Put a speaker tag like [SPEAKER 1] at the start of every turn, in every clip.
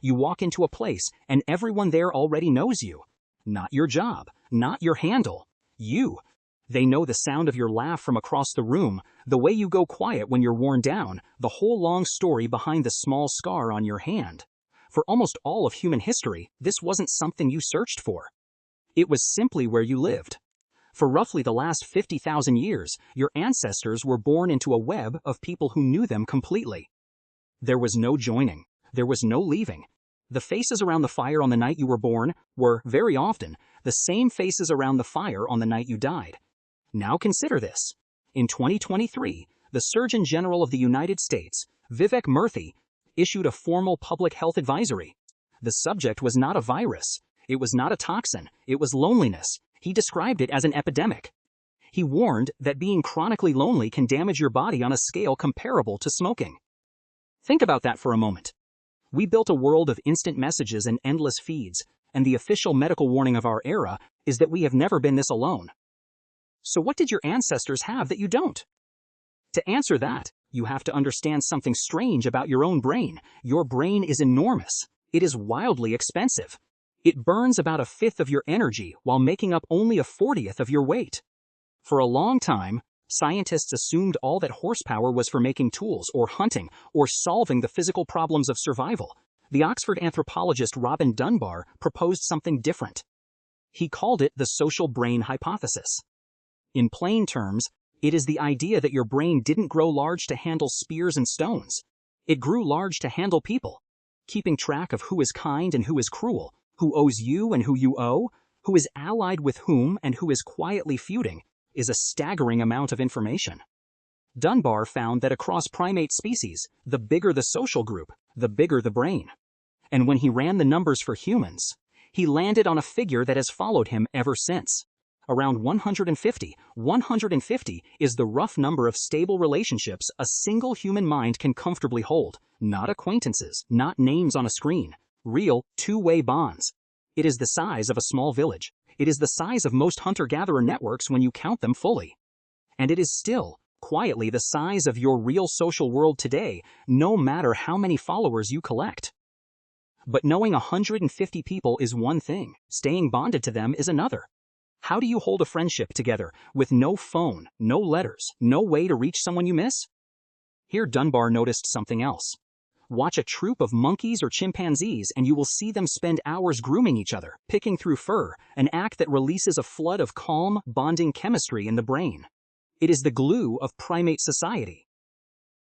[SPEAKER 1] You walk into a place and everyone there already knows you. Not your job, not your handle. You. They know the sound of your laugh from across the room, the way you go quiet when you're worn down, the whole long story behind the small scar on your hand. For almost all of human history, this wasn't something you searched for. It was simply where you lived. For roughly the last 50,000 years, your ancestors were born into a web of people who knew them completely. There was no joining. There was no leaving. The faces around the fire on the night you were born were, very often, the same faces around the fire on the night you died. Now consider this. In 2023, the Surgeon General of the United States, Vivek Murthy, issued a formal public health advisory. The subject was not a virus. It was not a toxin. It was loneliness. He described it as an epidemic. He warned that being chronically lonely can damage your body on a scale comparable to smoking. Think about that for a moment. We built a world of instant messages and endless feeds, and the official medical warning of our era is that we have never been this alone. So what did your ancestors have that you don't? To answer that, you have to understand something strange about your own brain. Your brain is enormous. It is wildly expensive. It burns about 1/5 of your energy while making up only 1/40 of your weight. For a long time, scientists assumed all that horsepower was for making tools or hunting or solving the physical problems of survival. The Oxford anthropologist Robin Dunbar proposed something different. He called it the social brain hypothesis. In plain terms, it is the idea that your brain didn't grow large to handle spears and stones. It grew large to handle people. Keeping track of who is kind and who is cruel, who owes you and who you owe, who is allied with whom and who is quietly feuding, is a staggering amount of information. Dunbar found that across primate species, the bigger the social group, the bigger the brain. And when he ran the numbers for humans, he landed on a figure that has followed him ever since. Around 150. 150 is the rough number of stable relationships a single human mind can comfortably hold. Not acquaintances, not names on a screen. Real, two-way bonds. It is the size of a small village. It is the size of most hunter-gatherer networks when you count them fully. And it is still, quietly, the size of your real social world today, no matter how many followers you collect. But knowing 150 people is one thing. Staying bonded to them is another. How do you hold a friendship together with no phone, no letters, no way to reach someone you miss? Here Dunbar noticed something else. Watch a troop of monkeys or chimpanzees and you will see them spend hours grooming each other, picking through fur, an act that releases a flood of calm, bonding chemistry in the brain. It is the glue of primate society.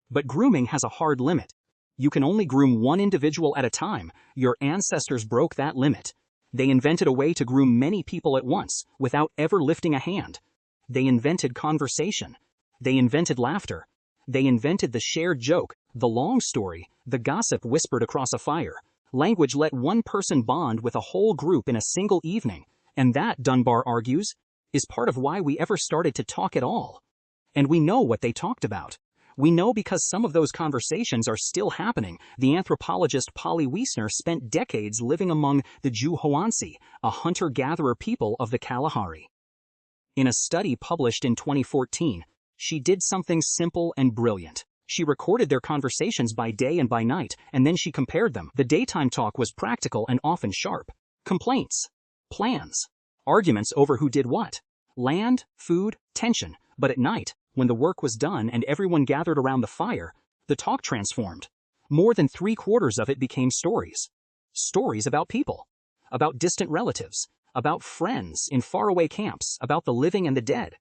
[SPEAKER 1] But grooming has a hard limit. You can only groom one individual at a time. Your ancestors broke that limit. They invented a way to groom many people at once, without ever lifting a hand. They invented conversation. They invented laughter. They invented the shared joke, the long story, the gossip whispered across a fire. Language let one person bond with a whole group in a single evening, and that, Dunbar argues, is part of why we ever started to talk at all. And we know what they talked about. We know because some of those conversations are still happening. The anthropologist Polly Wiessner spent decades living among the hoansi, a hunter-gatherer people of the Kalahari. In a study published in 2014, she did something simple and brilliant. She recorded their conversations by day and by night, and then she compared them. The daytime talk was practical and often sharp. Complaints, plans, arguments over who did what, land, food, tension. But at night, when the work was done and everyone gathered around the fire, the talk transformed. More than 3/4 of it became stories. Stories about people, about distant relatives, about friends in faraway camps, about the living and the dead.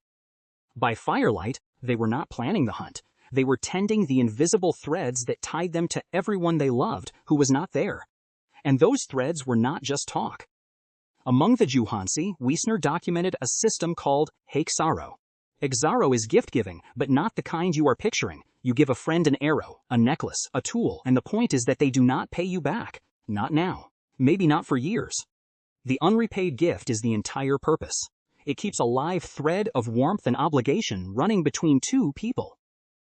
[SPEAKER 1] By firelight, they were not planning the hunt. They were tending the invisible threads that tied them to everyone they loved who was not there. And those threads were not just talk. Among the hoansi, Wiessner documented a system called hxaro. Hxaro is gift-giving, but not the kind you are picturing. You give a friend an arrow, a necklace, a tool, and the point is that they do not pay you back. Not now. Maybe not for years. The unrepaid gift is the entire purpose. It keeps a live thread of warmth and obligation running between two people.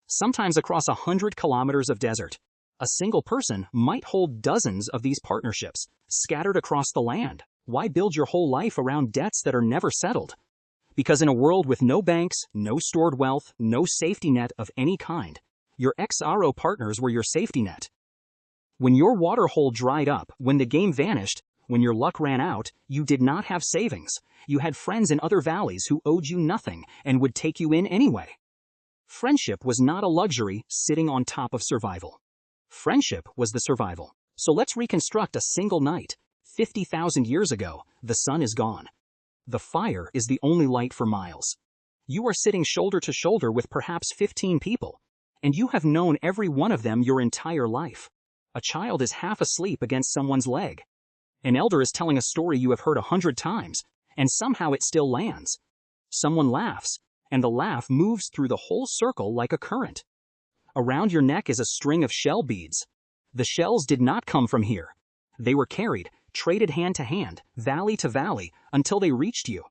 [SPEAKER 1] Sometimes across 100 kilometers of desert, a single person might hold dozens of these partnerships, scattered across the land. Why build your whole life around debts that are never settled? Because in a world with no banks, no stored wealth, no safety net of any kind, your hxaro partners were your safety net. When your water hole dried up, when the game vanished, when your luck ran out, you did not have savings. You had friends in other valleys who owed you nothing and would take you in anyway. Friendship was not a luxury sitting on top of survival. Friendship was the survival. So let's reconstruct a single night. 50,000 years ago, the sun is gone. The fire is the only light for miles. You are sitting shoulder to shoulder with perhaps 15 people, and you have known every one of them your entire life. A child is half asleep against someone's leg. An elder is telling a story you have heard 100 times, and somehow it still lands. Someone laughs, and the laugh moves through the whole circle like a current. Around your neck is a string of shell beads. The shells did not come from here. They were carried, traded hand to hand, valley to valley, until they reached you.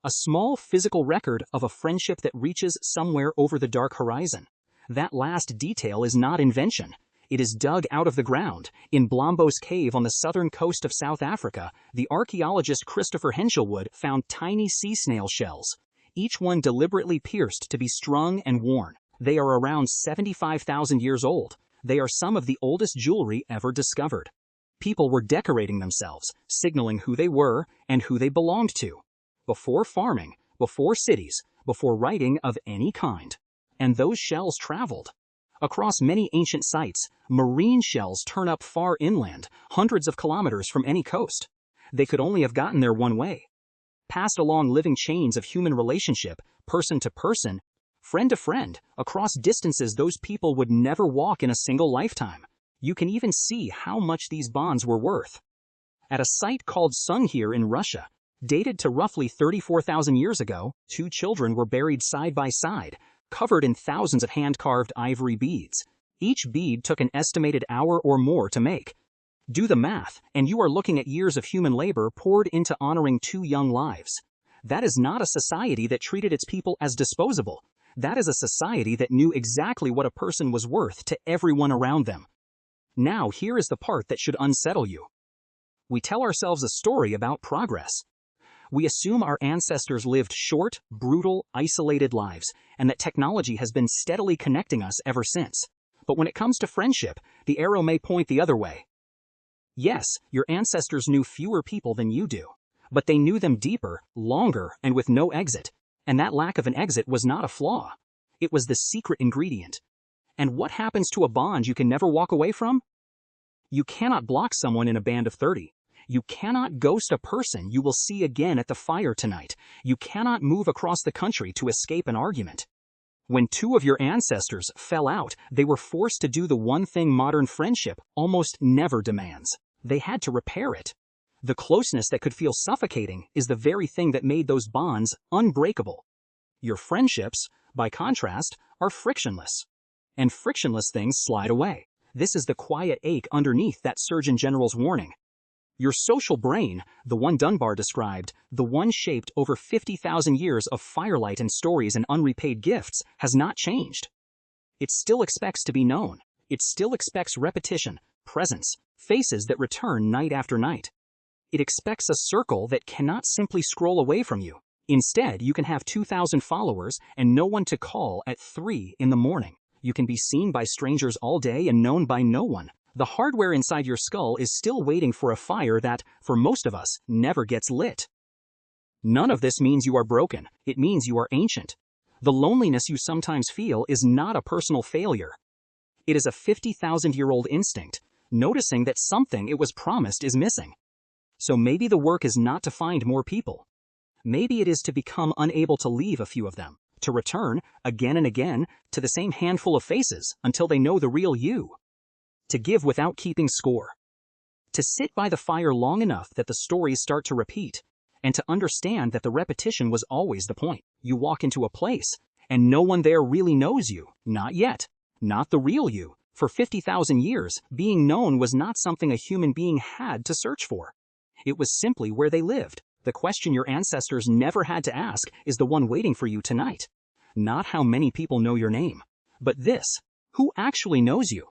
[SPEAKER 1] A small physical record of a friendship that reaches somewhere over the dark horizon. That last detail is not invention. It is dug out of the ground. In Blombos Cave on the southern coast of South Africa, the archaeologist Christopher Henshelwood found tiny sea snail shells, each one deliberately pierced to be strung and worn. They are around 75,000 years old. They are some of the oldest jewelry ever discovered. People were decorating themselves, signaling who they were and who they belonged to. Before farming, before cities, before writing of any kind. And those shells traveled. Across many ancient sites, marine shells turn up far inland, hundreds of kilometers from any coast. They could only have gotten there one way. Passed along living chains of human relationship, person to person, friend to friend, across distances those people would never walk in a single lifetime. You can even see how much these bonds were worth. At a site called Sunghir in Russia, dated to roughly 34,000 years ago, two children were buried side by side, covered in thousands of hand-carved ivory beads. Each bead took an estimated hour or more to make. Do the math, and you are looking at years of human labor poured into honoring two young lives. That is not a society that treated its people as disposable. That is a society that knew exactly what a person was worth to everyone around them. Now here is the part that should unsettle you. We tell ourselves a story about progress. We assume our ancestors lived short, brutal, isolated lives, and that technology has been steadily connecting us ever since. But when it comes to friendship, the arrow may point the other way. Yes, your ancestors knew fewer people than you do, but they knew them deeper, longer, and with no exit. And that lack of an exit was not a flaw. It was the secret ingredient. And what happens to a bond you can never walk away from? You cannot block someone in a band of 30. You cannot ghost a person you will see again at the fire tonight. You cannot move across the country to escape an argument. When two of your ancestors fell out, they were forced to do the one thing modern friendship almost never demands. They had to repair it. The closeness that could feel suffocating is the very thing that made those bonds unbreakable. Your friendships, by contrast, are frictionless. And frictionless things slide away. This is the quiet ache underneath that Surgeon General's warning. Your social brain, the one Dunbar described, the one shaped over 50,000 years of firelight and stories and unrepaid gifts, has not changed. It still expects to be known. It still expects repetition, presence, faces that return night after night. It expects a circle that cannot simply scroll away from you. Instead, you can have 2,000 followers and no one to call at 3 in the morning. You can be seen by strangers all day and known by no one. The hardware inside your skull is still waiting for a fire that, for most of us, never gets lit. None of this means you are broken. It means you are ancient. The loneliness you sometimes feel is not a personal failure. It is a 50,000-year-old instinct, noticing that something it was promised is missing. So maybe the work is not to find more people. Maybe it is to become unable to leave a few of them, to return, again and again, to the same handful of faces until they know the real you. To give without keeping score. To sit by the fire long enough that the stories start to repeat, and to understand that the repetition was always the point. You walk into a place, and no one there really knows you. Not yet. Not the real you. For 50,000 years, being known was not something a human being had to search for. It was simply where they lived. The question your ancestors never had to ask is the one waiting for you tonight. Not how many people know your name, but this: who actually knows you?